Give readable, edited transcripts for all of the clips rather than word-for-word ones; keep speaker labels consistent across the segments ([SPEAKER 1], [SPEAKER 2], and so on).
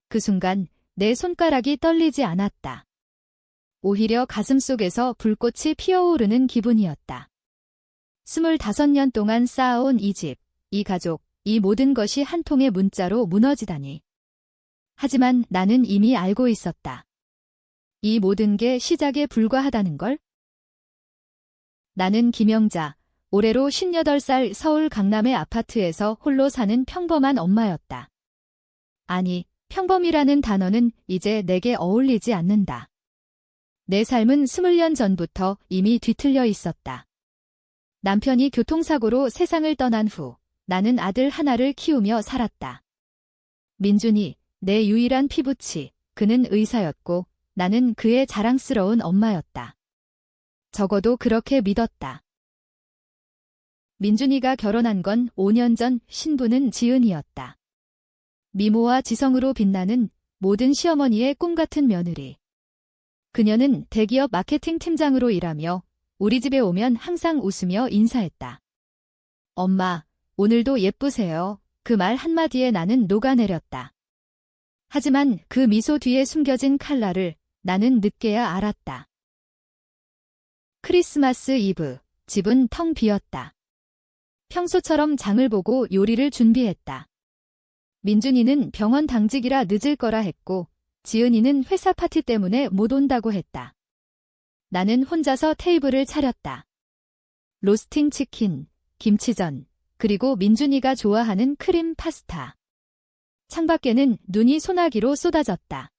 [SPEAKER 1] 그 순간 내 손가락이 떨리지 않았다. 오히려 가슴속에서 불꽃이 피어오르는 기분이었다. 25년 동안 쌓아온 이 집, 이 가족, 이 모든 것이 한 통의 문자로 무너지다니. 하지만 나는 이미 알고 있었다. 이 모든 게 시작에 불과하다는 걸. 나는 김영자, 올해로 58살 서울 강남의 아파트에서 홀로 사는 평범한 엄마였다. 아니, 평범이라는 단어는 이제 내게 어울리지 않는다. 내 삶은 20년 전부터 이미 뒤틀려 있었다. 남편이 교통사고로 세상을 떠난 후 나는 아들 하나를 키우며 살았다. 민준이, 내 유일한 피부치, 그는 의사였고 나는 그의 자랑스러운 엄마였다. 적어도 그렇게 믿었다. 민준이가 결혼한 건 5년 전, 신부는 지은이었다. 미모와 지성으로 빛나는 모든 시어머니의 꿈같은 며느리. 그녀는 대기업 마케팅 팀장으로 일하며 우리 집에 오면 항상 웃으며 인사했다. 엄마, 오늘도 예쁘세요. 그 말 한마디에 나는 녹아내렸다. 하지만 그 미소 뒤에 숨겨진 칼날을 나는 늦게야 알았다. 크리스마스 이브, 집은 텅 비었다. 평소처럼 장을 보고 요리를 준비했다. 민준이는 병원 당직이라 늦을 거라 했고, 지은이는 회사 파티 때문에 못 온다고 했다. 나는 혼자서 테이블을 차렸다. 로스팅 치킨, 김치전, 그리고 민준이가 좋아하는 크림 파스타. 창밖에는 눈이 소나기로 쏟아졌다.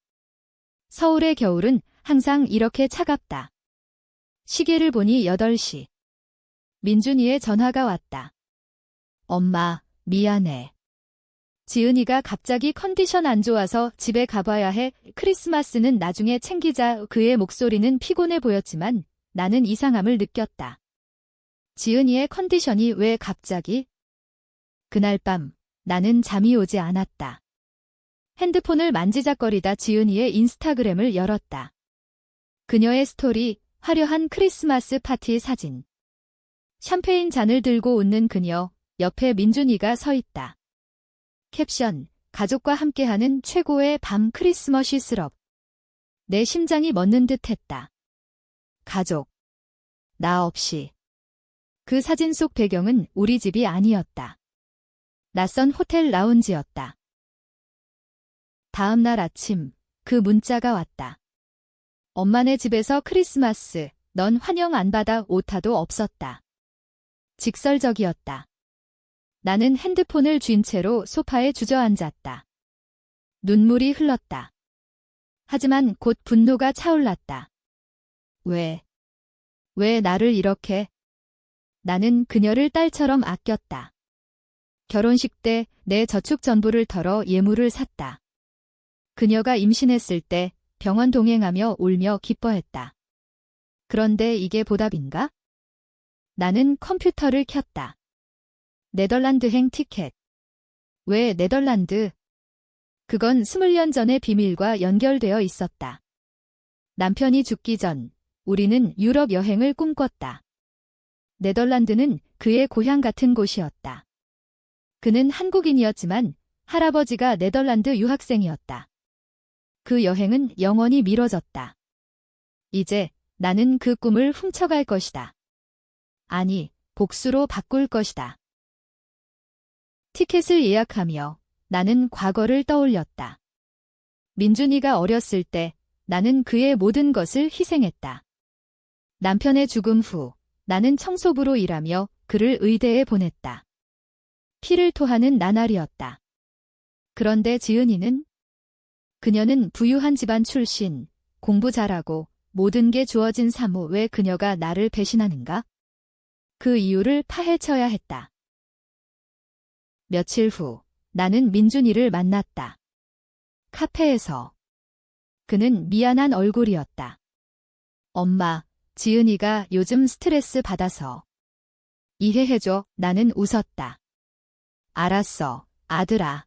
[SPEAKER 1] 서울의 겨울은 항상 이렇게 차갑다. 시계를 보니 8시. 민준이의 전화가 왔다. 엄마, 미안해. 지은이가 갑자기 컨디션 안 좋아서 집에 가봐야 해. 크리스마스는 나중에 챙기자. 그의 목소리는 피곤해 보였지만 나는 이상함을 느꼈다. 지은이의 컨디션이 왜 갑자기? 그날 밤 나는 잠이 오지 않았다. 핸드폰을 만지작거리다 지은이의 인스타그램을 열었다. 그녀의 스토리, 화려한 크리스마스 파티 사진. 샴페인 잔을 들고 웃는 그녀, 옆에 민준이가 서 있다. 캡션, 가족과 함께하는 최고의 밤 크리스머스 시럽. 내 심장이 멎는 듯 했다. 가족. 나 없이. 그 사진 속 배경은 우리 집이 아니었다. 낯선 호텔 라운지였다. 다음 날 아침, 그 문자가 왔다. 엄마네 집에서 크리스마스, 넌 환영 안 받아. 오타도 없었다. 직설적이었다. 나는 핸드폰을 쥔 채로 소파에 주저앉았다. 눈물이 흘렀다. 하지만 곧 분노가 차올랐다. 왜 나를 이렇게? 나는 그녀를 딸처럼 아꼈다. 결혼식 때 내 저축 전부를 털어 예물을 샀다. 그녀가 임신했을 때 병원 동행하며 울며 기뻐했다. 그런데 이게 보답인가? 나는 컴퓨터를 켰다. 네덜란드행 티켓. 왜 네덜란드? 그건 20년 전의 비밀과 연결되어 있었다. 남편이 죽기 전 우리는 유럽 여행을 꿈꿨다. 네덜란드는 그의 고향 같은 곳이었다. 그는 한국인이었지만 할아버지가 네덜란드 유학생이었다. 그 여행은 영원히 미뤄졌다. 이제 나는 그 꿈을 훔쳐갈 것이다. 아니, 복수로 바꿀 것이다. 티켓을 예약하며 나는 과거를 떠올렸다. 민준이가 어렸을 때 나는 그의 모든 것을 희생했다. 남편의 죽음 후 나는 청소부로 일하며 그를 의대에 보냈다. 피를 토하는 나날이었다. 그런데 지은이는? 그녀는 부유한 집안 출신, 공부 잘하고 모든 게 주어진 사무. 왜 그녀가 나를 배신하는가? 그 이유를 파헤쳐야 했다. 며칠 후 나는 민준이를 만났다. 카페에서. 그는 미안한 얼굴이었다. 엄마, 지은이가 요즘 스트레스 받아서. 이해해줘. 나는 웃었다. 알았어, 아들아.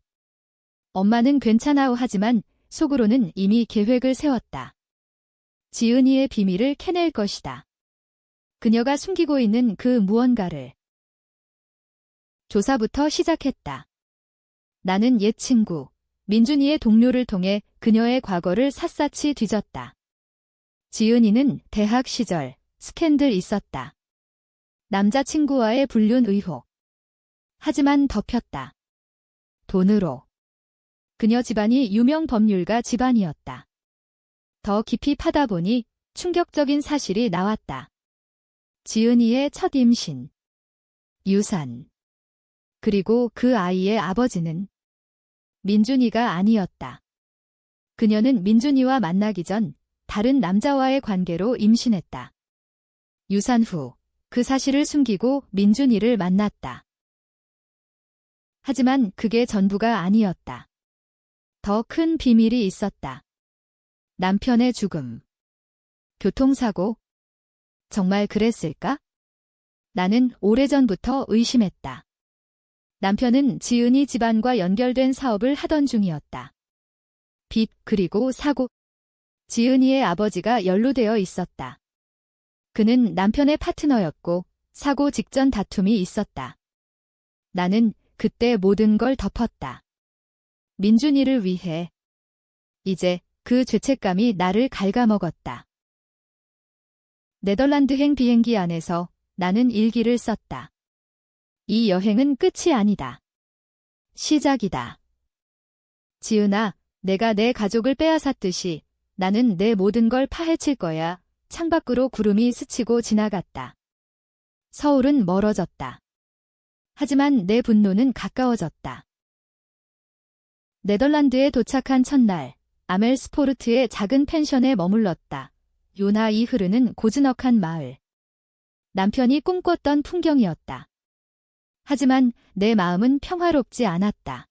[SPEAKER 1] 엄마는 괜찮아오 하지만 속으로는 이미 계획을 세웠다. 지은이의 비밀을 캐낼 것이다. 그녀가 숨기고 있는 그 무언가를. 조사부터 시작했다. 나는 옛 친구, 민준이의 동료를 통해 그녀의 과거를 샅샅이 뒤졌다. 지은이는 대학 시절 스캔들 있었다. 남자친구와의 불륜 의혹. 하지만 덮였다. 돈으로. 그녀 집안이 유명 법률가 집안이었다. 더 깊이 파다 보니 충격적인 사실이 나왔다. 지은이의 첫 임신, 유산, 그리고 그 아이의 아버지는 민준이가 아니었다. 그녀는 민준이와 만나기 전 다른 남자와의 관계로 임신했다. 유산 후 그 사실을 숨기고 민준이를 만났다. 하지만 그게 전부가 아니었다. 더 큰 비밀이 있었다. 남편의 죽음. 교통사고. 정말 그랬을까? 나는 오래전부터 의심했다. 남편은 지은이 집안과 연결된 사업을 하던 중이었다. 빚 그리고 사고. 지은이의 아버지가 연루되어 있었다. 그는 남편의 파트너였고 사고 직전 다툼이 있었다. 나는 그때 모든 걸 덮었다. 민준이를 위해. 이제 그 죄책감이 나를 갉아먹었다. 네덜란드행 비행기 안에서 나는 일기를 썼다. 이 여행은 끝이 아니다. 시작이다. 지은아, 내가 내 가족을 빼앗았듯이 나는 내 모든 걸 파헤칠 거야. 창밖으로 구름이 스치고 지나갔다. 서울은 멀어졌다. 하지만 내 분노는 가까워졌다. 네덜란드에 도착한 첫날, 아멜스포르트의 작은 펜션에 머물렀다. 요나이 흐르는 고즈넉한 마을. 남편이 꿈꿨던 풍경이었다. 하지만 내 마음은 평화롭지 않았다.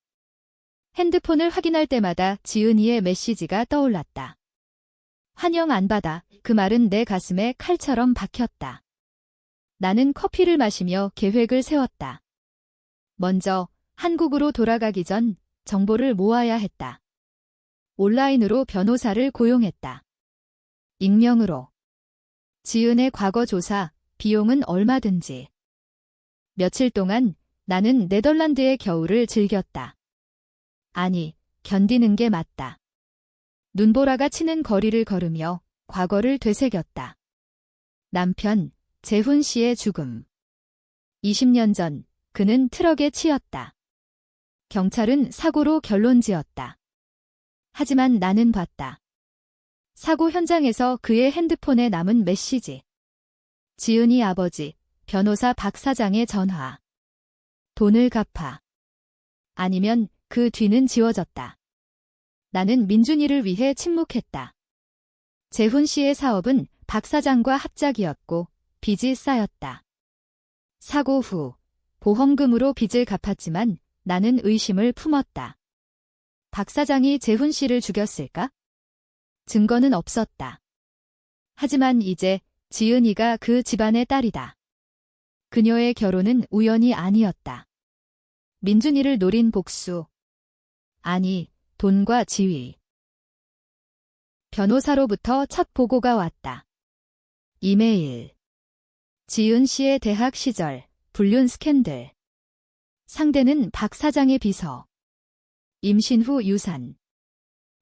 [SPEAKER 1] 핸드폰을 확인할 때마다 지은이의 메시지가 떠올랐다. 환영 안 받아. 그 말은 내 가슴에 칼처럼 박혔다. 나는 커피를 마시며 계획을 세웠다. 먼저 한국으로 돌아가기 전 정보를 모아야 했다. 온라인으로 변호사를 고용했다. 익명으로. 지은의 과거 조사, 비용은 얼마든지. 며칠 동안 나는 네덜란드의 겨울을 즐겼다. 아니, 견디는 게 맞다. 눈보라가 치는 거리를 걸으며 과거를 되새겼다. 남편, 재훈 씨의 죽음. 20년 전 그는 트럭에 치였다. 경찰은 사고로 결론지었다. 하지만 나는 봤다. 사고 현장에서 그의 핸드폰에 남은 메시지. 지은이 아버지, 변호사 박 사장의 전화. 돈을 갚아. 아니면 그 뒤는 지워졌다. 나는 민준이를 위해 침묵했다. 재훈 씨의 사업은 박 사장과 합작이었고 빚이 쌓였다. 사고 후 보험금으로 빚을 갚았지만 나는 의심을 품었다. 박 사장이 재훈 씨를 죽였을까? 증거는 없었다. 하지만 이제 지은이가 그 집안의 딸이다. 그녀의 결혼은 우연이 아니었다. 민준이를 노린 복수. 아니, 돈과 지위. 변호사로부터 첫 보고가 왔다. 이메일. 지은 씨의 대학 시절, 불륜 스캔들. 상대는 박 사장의 비서. 임신 후 유산.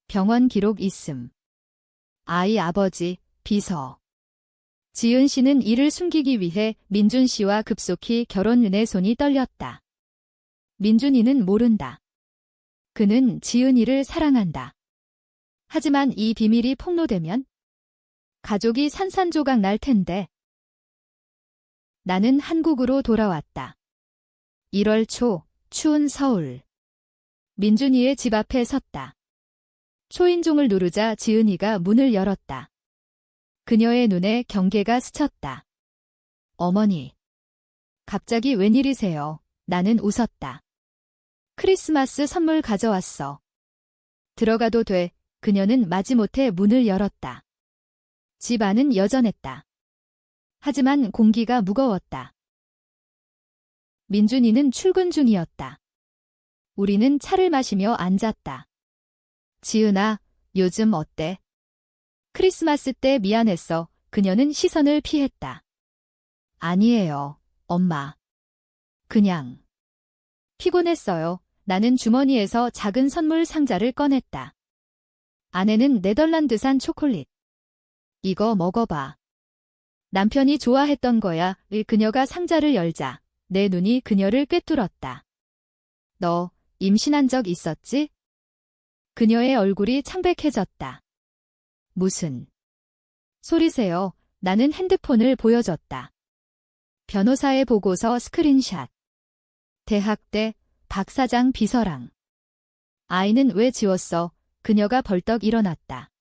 [SPEAKER 1] 병원 기록 있음. 아이 아버지, 비서. 지은 씨는 이를 숨기기 위해 민준 씨와 급속히 결혼은의 손이 떨렸다. 민준이는 모른다. 그는 지은이를 사랑한다. 하지만 이 비밀이 폭로되면 가족이 산산조각 날 텐데. 나는 한국으로 돌아왔다. 1월 초, 추운 서울. 민준이의 집 앞에 섰다. 초인종을 누르자 지은이가 문을 열었다. 그녀의 눈에 경계가 스쳤다. 어머니. 갑자기 웬일이세요? 나는 웃었다. 크리스마스 선물 가져왔어. 들어가도 돼. 그녀는 마지못해 문을 열었다. 집 안은 여전했다. 하지만 공기가 무거웠다. 민준이는 출근 중이었다. 우리는 차를 마시며 앉았다. 지은아, 요즘 어때? 크리스마스 때 미안했어. 그녀는 시선을 피했다. 아니에요, 엄마. 그냥 피곤했어요. 나는 주머니에서 작은 선물 상자를 꺼냈다. 안에는 네덜란드산 초콜릿. 이거 먹어봐. 남편이 좋아했던 거야. 그녀가 상자를 열자 내 눈이 그녀를 꿰뚫었다. 너 임신한 적 있었지? 그녀의 얼굴이 창백해졌다. 무슨 소리세요? 나는 핸드폰을 보여줬다. 변호사의 보고서 스크린샷. 대학 때 박 사장 비서랑. 아이는 왜 지웠어? 그녀가 벌떡 일어났다.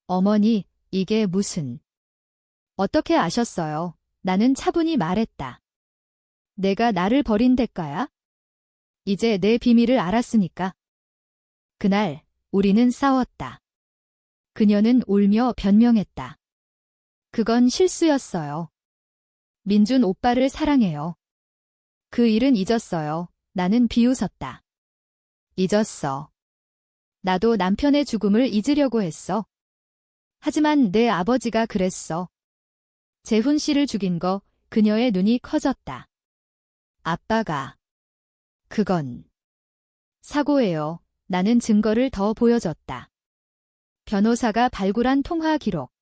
[SPEAKER 1] 어머니, 이게 무슨... 어떻게 아셨어요? 나는 차분히 말했다. 내가 나를 버린 대가야? 이제 내 비밀을 알았으니까. 그날 우리는 싸웠다. 그녀는 울며 변명했다. 그건 실수였어요. 민준 오빠를 사랑해요. 그 일은 잊었어요. 나는 비웃었다. 잊었어. 나도 남편의 죽음을 잊으려고 했어. 하지만 내 아버지가 그랬어. 재훈 씨를 죽인 거. 그녀의 눈이 커졌다. 아빠가. 그건 사고예요. 나는 증거를 더 보여줬다. 변호사가 발굴한 통화 기록.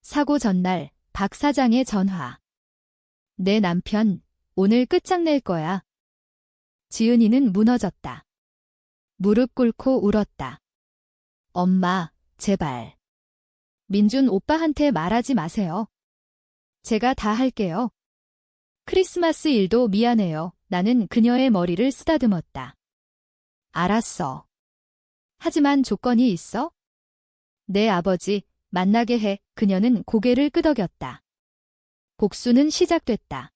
[SPEAKER 1] 사고 전날 박 사장의 전화. 내 남편 오늘 끝장낼 거야. 지은이는 무너졌다. 무릎 꿇고 울었다. 엄마, 제발. 민준 오빠한테 말하지 마세요. 제가 다 할게요. 크리스마스 일도 미안해요. 나는 그녀의 머리를 쓰다듬었다. 알았어. 하지만 조건이 있어? 내 아버지 만나게 해. 그녀는 고개를 끄덕였다. 복수는 시작됐다.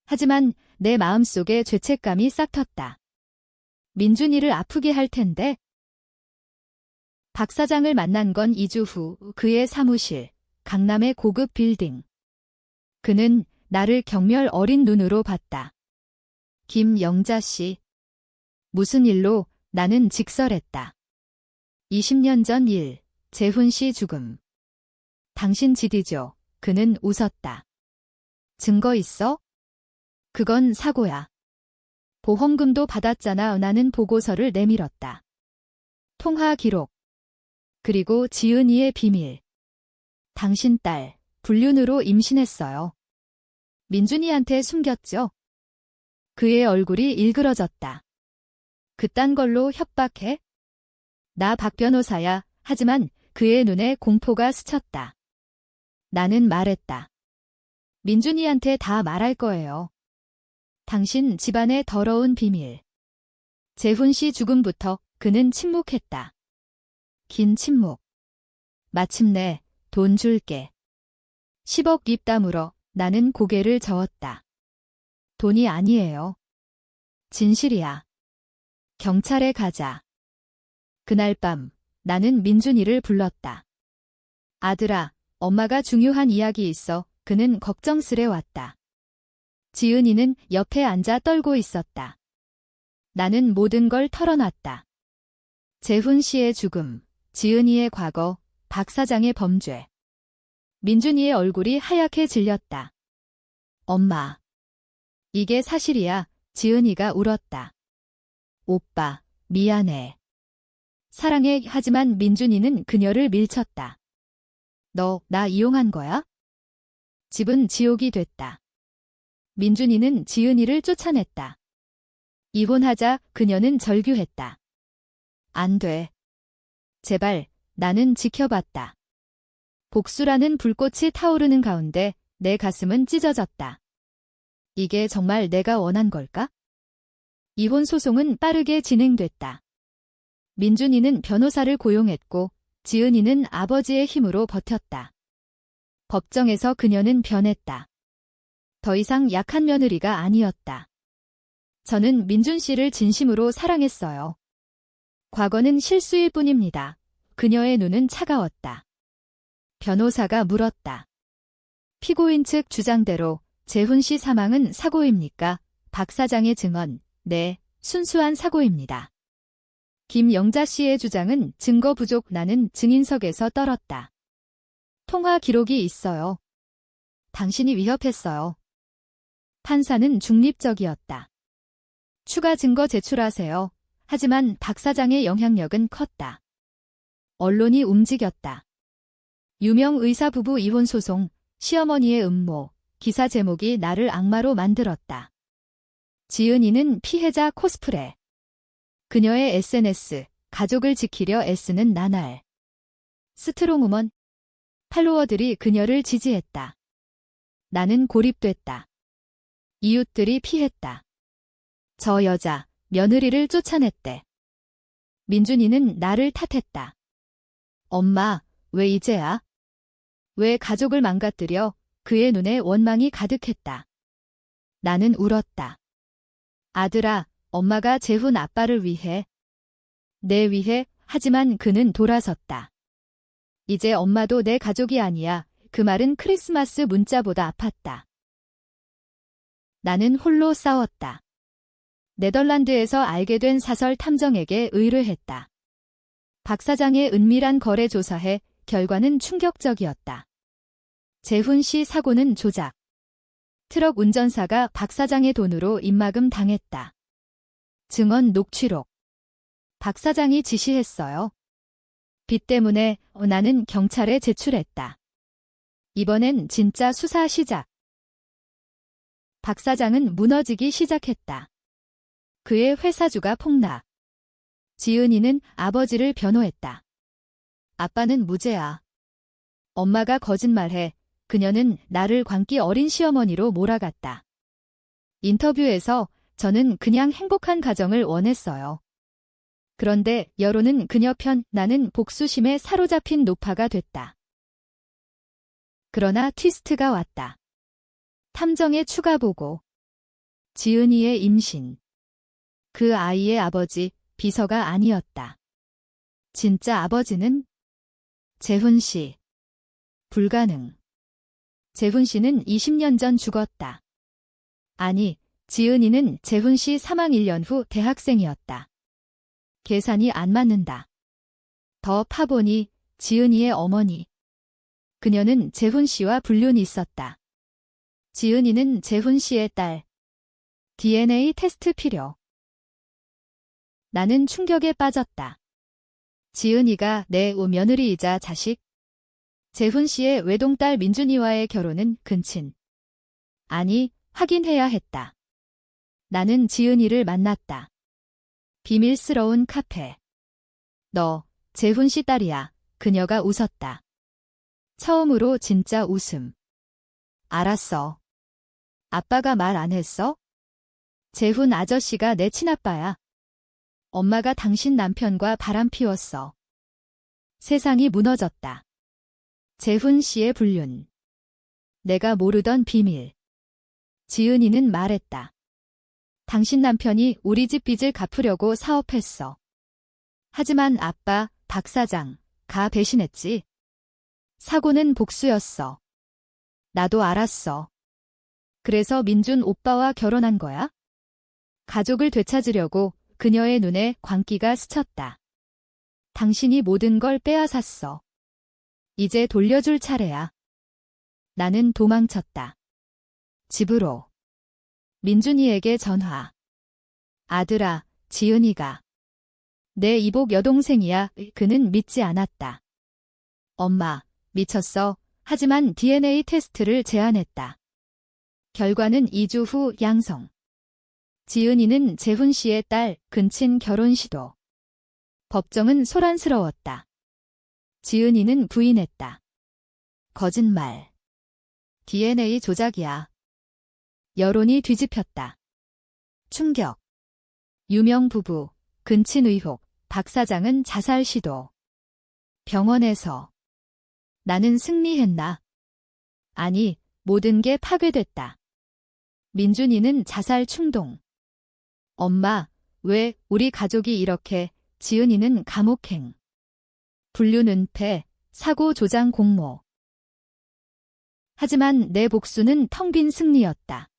[SPEAKER 1] 하지만 내 마음속에 죄책감이 싹텄다. 민준이를 아프게 할 텐데. 박 사장을 만난 건 2주 후 그의 사무실, 강남의 고급 빌딩. 그는 나를 경멸 어린 눈으로 봤다. 김영자 씨. 무슨 일로? 나는 직설했다. 20년 전 일, 재훈 씨 죽음. 당신 지디죠. 그는 웃었다. 증거 있어? 그건 사고야. 보험금도 받았잖아. 나는 보고서를 내밀었다. 통화 기록. 그리고 지은이의 비밀. 당신 딸, 불륜으로 임신했어요. 민준이한테 숨겼죠? 그의 얼굴이 일그러졌다. 그딴 걸로 협박해? 나 박 변호사야. 하지만 그의 눈에 공포가 스쳤다. 나는 말했다. 민준이한테 다 말할 거예요. 당신 집안의 더러운 비밀. 재훈 씨 죽음부터 그는 침묵했다. 긴 침묵. 마침내 돈 줄게. 10억 입담으로 나는 고개를 저었다. 돈이 아니에요. 진실이야. 경찰에 가자. 그날 밤 나는 민준이를 불렀다. 아들아, 엄마가 중요한 이야기 있어. 그는 걱정스레 왔다. 지은이는 옆에 앉아 떨고 있었다. 나는 모든 걸 털어놨다. 재훈 씨의 죽음, 지은이의 과거, 박 사장의 범죄. 민준이의 얼굴이 하얗게 질렸다. 엄마. 이게 사실이야. 지은이가 울었다. 오빠, 미안해. 사랑해. 하지만 민준이는 그녀를 밀쳤다. 너, 나 이용한 거야? 집은 지옥이 됐다. 민준이는 지은이를 쫓아냈다. 이혼하자. 그녀는 절규했다. 안 돼. 제발. 나는 지켜봤다. 복수라는 불꽃이 타오르는 가운데 내 가슴은 찢어졌다. 이게 정말 내가 원한 걸까? 이혼 소송은 빠르게 진행됐다. 민준이는 변호사를 고용했고 지은이는 아버지의 힘으로 버텼다. 법정에서 그녀는 변했다. 더 이상 약한 며느리가 아니었다. 저는 민준 씨를 진심으로 사랑했어요. 과거는 실수일 뿐입니다. 그녀의 눈은 차가웠다. 변호사가 물었다. 피고인 측 주장대로 재훈 씨 사망은 사고입니까? 박 사장의 증언, 네, 순수한 사고입니다. 김영자 씨의 주장은 증거 부족. 나는 증인석에서 떨었다. 통화 기록이 있어요. 당신이 위협했어요. 판사는 중립적이었다. 추가 증거 제출하세요. 하지만 박 사장의 영향력은 컸다. 언론이 움직였다. 유명 의사 부부 이혼 소송, 시어머니의 음모, 기사 제목이 나를 악마로 만들었다. 지은이는 피해자 코스프레. 그녀의 SNS, 가족을 지키려 애쓰는 나날. 스트롱우먼. 팔로워들이 그녀를 지지했다. 나는 고립됐다. 이웃들이 피했다. 저 여자, 며느리를 쫓아냈대. 민준이는 나를 탓했다. 엄마, 왜 이제야? 왜 가족을 망가뜨려? 그의 눈에 원망이 가득했다. 나는 울었다. 아들아, 엄마가 재훈 아빠를 위해. 내 위해, 하지만 그는 돌아섰다. 이제 엄마도 내 가족이 아니야. 그 말은 크리스마스 문자보다 아팠다. 나는 홀로 싸웠다. 네덜란드에서 알게 된 사설 탐정에게 의뢰했다. 박 사장의 은밀한 거래 조사해 결과는 충격적이었다. 재훈 씨 사고는 조작. 트럭 운전사가 박 사장의 돈으로 입막음 당했다. 증언 녹취록. 박 사장이 지시했어요. 빚 때문에 나는 경찰에 제출했다. 이번엔 진짜 수사 시작. 박 사장은 무너지기 시작했다. 그의 회사주가 폭락. 지은이는 아버지를 변호했다. 아빠는 무죄야. 엄마가 거짓말해. 그녀는 나를 광기 어린 시어머니로 몰아갔다. 인터뷰에서 저는 그냥 행복한 가정을 원했어요. 그런데 여론은 그녀 편, 나는 복수심에 사로잡힌 노파가 됐다. 그러나 트위스트가 왔다. 탐정의 추가 보고. 지은이의 임신. 그 아이의 아버지, 비서가 아니었다. 진짜 아버지는? 재훈 씨. 불가능. 재훈 씨는 20년 전 죽었다. 아니, 지은이는 재훈 씨 사망 1년 후 대학생이었다. 계산이 안 맞는다. 더 파보니 지은이의 어머니. 그녀는 재훈 씨와 불륜이 있었다. 지은이는 재훈 씨의 딸. DNA 테스트 필요. 나는 충격에 빠졌다. 지은이가 내 며느리이자 자식? 재훈 씨의 외동딸 민준이와의 결혼은 근친. 아니, 확인해야 했다. 나는 지은이를 만났다. 비밀스러운 카페. 너, 재훈 씨 딸이야. 그녀가 웃었다. 처음으로 진짜 웃음. 알았어. 아빠가 말 안 했어? 재훈 아저씨가 내 친아빠야. 엄마가 당신 남편과 바람 피웠어. 세상이 무너졌다. 재훈 씨의 불륜. 내가 모르던 비밀. 지은이는 말했다. 당신 남편이 우리 집 빚을 갚으려고 사업했어. 하지만 아빠, 박 사장가 배신했지. 사고는 복수였어. 나도 알았어. 그래서 민준 오빠와 결혼한 거야? 가족을 되찾으려고 그녀의 눈에 광기가 스쳤다. 당신이 모든 걸 빼앗았어. 이제 돌려줄 차례야. 나는 도망쳤다. 집으로. 민준이에게 전화. 아들아, 지은이가. 내 이복 여동생이야. 그는 믿지 않았다. 엄마, 미쳤어. 하지만 DNA 테스트를 제안했다. 결과는 2주 후 양성. 지은이는 재훈 씨의 딸, 근친 결혼 시도. 법정은 소란스러웠다. 지은이는 부인했다. 거짓말. DNA 조작이야. 여론이 뒤집혔다. 충격. 유명 부부, 근친 의혹, 박 사장은 자살 시도. 병원에서. 나는 승리했나? 아니, 모든 게 파괴됐다. 민준이는 자살 충동. 엄마, 왜 우리 가족이 이렇게? 지은이는 감옥행. 불륜 은폐, 사고 조장 공모. 하지만 내 복수는 텅 빈 승리였다.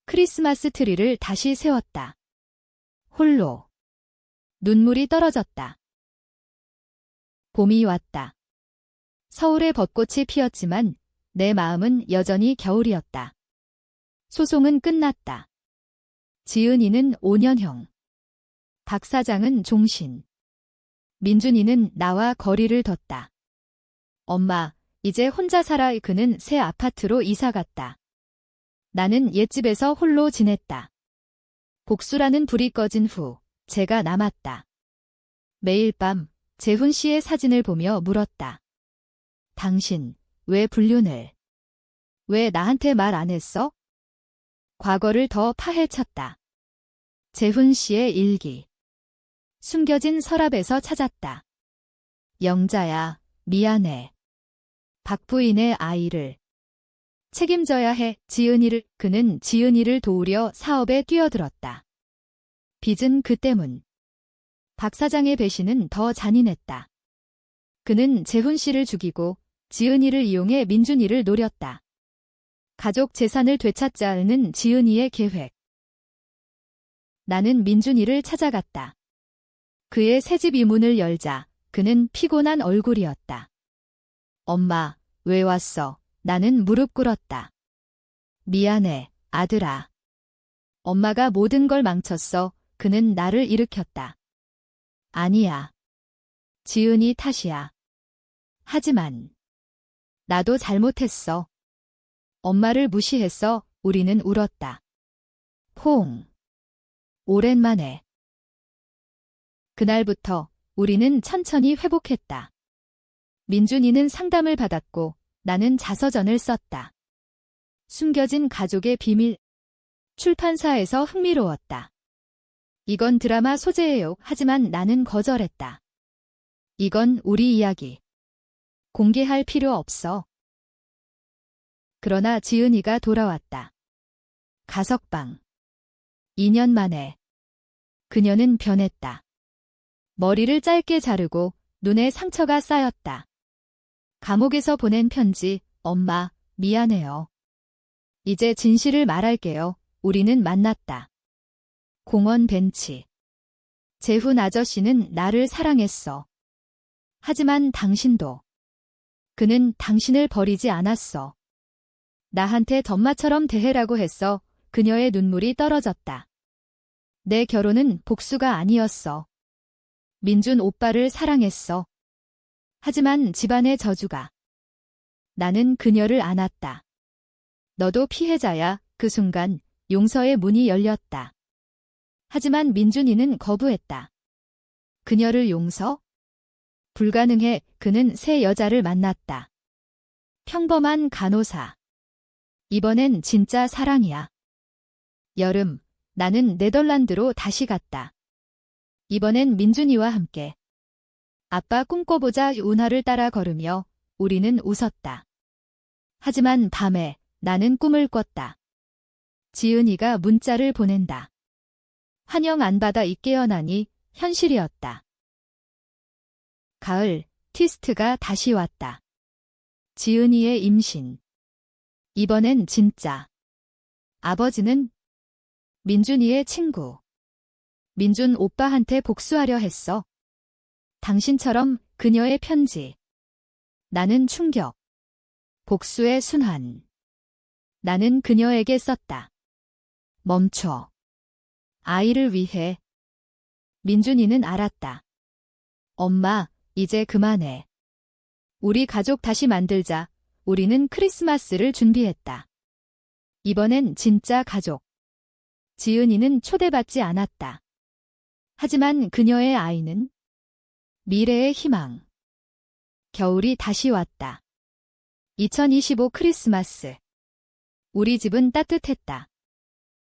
[SPEAKER 1] 크리스마스 트리를 다시 세웠다. 홀로. 눈물이 떨어졌다. 봄이 왔다. 서울의 벚꽃이 피었지만 내 마음은 여전히 겨울이었다. 소송은 끝났다. 지은이는 5년형. 박 사장은 종신. 민준이는 나와 거리를 뒀다. 엄마, 이제 혼자 살아. 그는 새 아파트로 이사 갔다. 나는 옛집에서 홀로 지냈다. 복수라는 불이 꺼진 후 제가 남았다. 매일 밤 재훈 씨의 사진을 보며 물었다. 당신, 왜 불륜을? 왜 나한테 말 안 했어? 과거를 더 파헤쳤다. 재훈 씨의 일기. 숨겨진 서랍에서 찾았다. 영자야, 미안해. 박 부인의 아이를 책임져야 해. 지은이를. 그는 지은이를 도우려 사업에 뛰어들었다. 빚은 그 때문. 박 사장의 배신은 더 잔인했다. 그는 재훈 씨를 죽이고 지은이를 이용해 민준이를 노렸다. 가족 재산을 되찾자는 지은이의 계획. 나는 민준이를 찾아갔다. 그의 새집 이문을 열자 그는 피곤한 얼굴이었다. 엄마, 왜 왔어? 나는 무릎 꿇었다. 미안해, 아들아. 엄마가 모든 걸 망쳤어. 그는 나를 일으켰다. 아니야. 지은이 탓이야. 하지만 나도 잘못했어. 엄마를 무시했어. 우리는 울었다. 퐁. 오랜만에. 그날부터 우리는 천천히 회복했다. 민준이는 상담을 받았고 나는 자서전을 썼다. 숨겨진 가족의 비밀. 출판사에서 흥미로웠다. 이건 드라마 소재예요. 하지만 나는 거절했다. 이건 우리 이야기. 공개할 필요 없어. 그러나 지은이가 돌아왔다. 가석방. 2년 만에. 그녀는 변했다. 머리를 짧게 자르고 눈에 상처가 쌓였다. 감옥에서 보낸 편지. 엄마, 미안해요. 이제 진실을 말할게요. 우리는 만났다. 공원 벤치. 재훈 아저씨는 나를 사랑했어. 하지만 당신도. 그는 당신을 버리지 않았어. 나한테 덤마처럼 대해라고 했어. 그녀의 눈물이 떨어졌다. 내 결혼은 복수가 아니었어. 민준 오빠를 사랑했어. 하지만 집안의 저주가. 나는 그녀를 안았다. 너도 피해자야. 그 순간 용서의 문이 열렸다. 하지만 민준이는 거부했다. 그녀를 용서? 불가능해. 그는 새 여자를 만났다. 평범한 간호사. 이번엔 진짜 사랑이야. 여름, 나는 네덜란드로 다시 갔다. 이번엔 민준이와 함께. 아빠 꿈꿔보자. 운하를 따라 걸으며 우리는 웃었다. 하지만 밤에 나는 꿈을 꿨다. 지은이가 문자를 보낸다. 환영 안 받아 깨어나니 현실이었다. 가을, 티스트가 다시 왔다. 지은이의 임신. 이번엔 진짜. 아버지는 민준이의 친구. 민준 오빠한테 복수하려 했어. 당신처럼. 그녀의 편지. 나는 충격. 복수의 순환. 나는 그녀에게 썼다. 멈춰. 아이를 위해. 민준이는 알았다. 엄마, 이제 그만해. 우리 가족 다시 만들자. 우리는 크리스마스를 준비했다. 이번엔 진짜 가족. 지은이는 초대받지 않았다. 하지만 그녀의 아이는 미래의 희망. 겨울이 다시 왔다. 2025 크리스마스. 우리 집은 따뜻했다.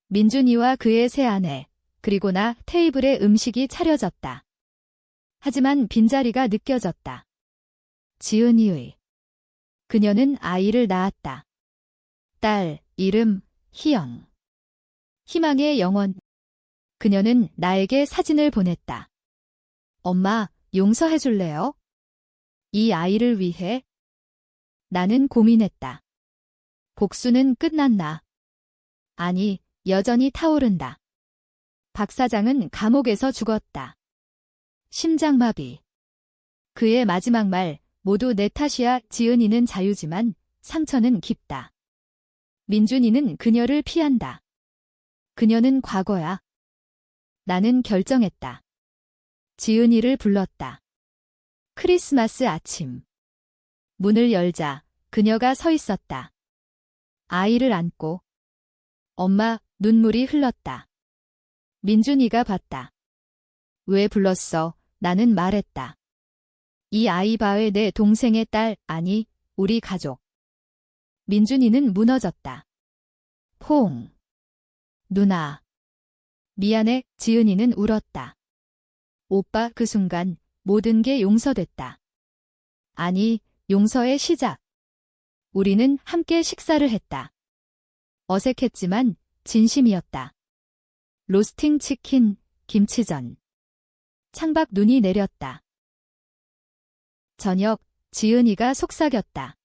[SPEAKER 1] 민준이와 그의 새 아내, 그리고 나 테이블에 음식이 차려졌다. 하지만 빈자리가 느껴졌다. 지은이의. 그녀는 아이를 낳았다. 딸, 이름, 희영. 희망의 영원. 그녀는 나에게 사진을 보냈다. 엄마, 용서해줄래요? 이 아이를 위해. 나는 고민했다. 복수는 끝났나? 아니, 여전히 타오른다. 박 사장은 감옥에서 죽었다. 심장마비. 그의 마지막 말, 모두 내 탓이야. 지은이는 자유지만 상처는 깊다. 민준이는 그녀를 피한다. 그녀는 과거야. 나는 결정했다. 지은이를 불렀다. 크리스마스 아침. 문을 열자 그녀가 서 있었다. 아이를 안고. 엄마, 눈물이 흘렀다. 민준이가 봤다. 왜 불렀어? 나는 말했다. 이 아이 봐의 내 동생의 딸, 아니, 우리 가족. 민준이는 무너졌다. 퐁. 누나. 미안해, 지은이는 울었다. 오빠, 그 순간 모든 게 용서됐다. 아니, 용서의 시작. 우리는 함께 식사를 했다. 어색했지만 진심이었다. 로스팅 치킨, 김치전. 창밖 눈이 내렸다. 저녁, 지은이가 속삭였다.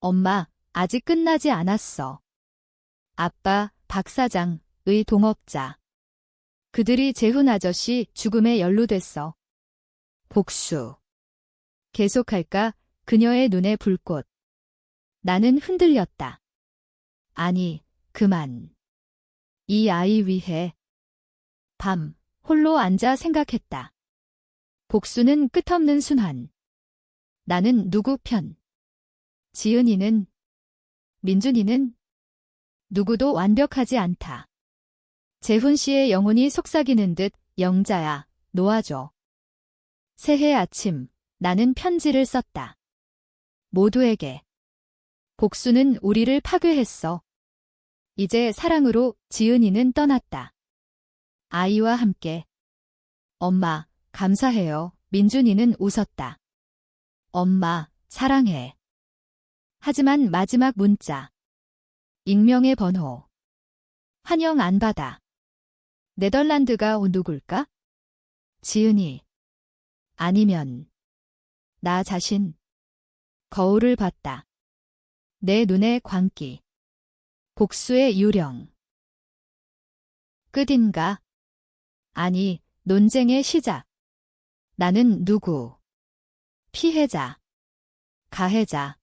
[SPEAKER 1] 엄마, 아직 끝나지 않았어. 아빠, 박 사장의 동업자. 그들이 재훈 아저씨 죽음에 연루됐어. 복수. 계속할까? 그녀의 눈에 불꽃. 나는 흔들렸다. 아니, 그만. 이 아이 위해. 밤, 홀로 앉아 생각했다. 복수는 끝없는 순환. 나는 누구 편? 지은이는, 민준이는 누구도 완벽하지 않다. 재훈 씨의 영혼이 속삭이는 듯 영자야, 놓아줘. 새해 아침, 나는 편지를 썼다. 모두에게. 복수는 우리를 파괴했어. 이제 사랑으로 지은이는 떠났다. 아이와 함께. 엄마, 감사해요. 민준이는 웃었다. 엄마, 사랑해. 하지만 마지막 문자. 익명의 번호. 환영 안 받아. 네덜란드가 누굴까? 지은이. 아니면 나 자신. 거울을 봤다. 내 눈에 광기. 복수의 유령. 끝인가? 아니, 논쟁의 시작. 나는 누구? 피해자. 가해자.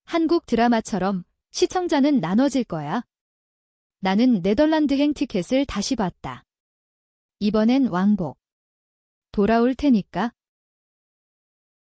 [SPEAKER 1] 한국 드라마처럼 시청자는 나눠질 거야. 나는 네덜란드행 티켓을 다시 봤다. 이번엔 왕복. 돌아올 테니까.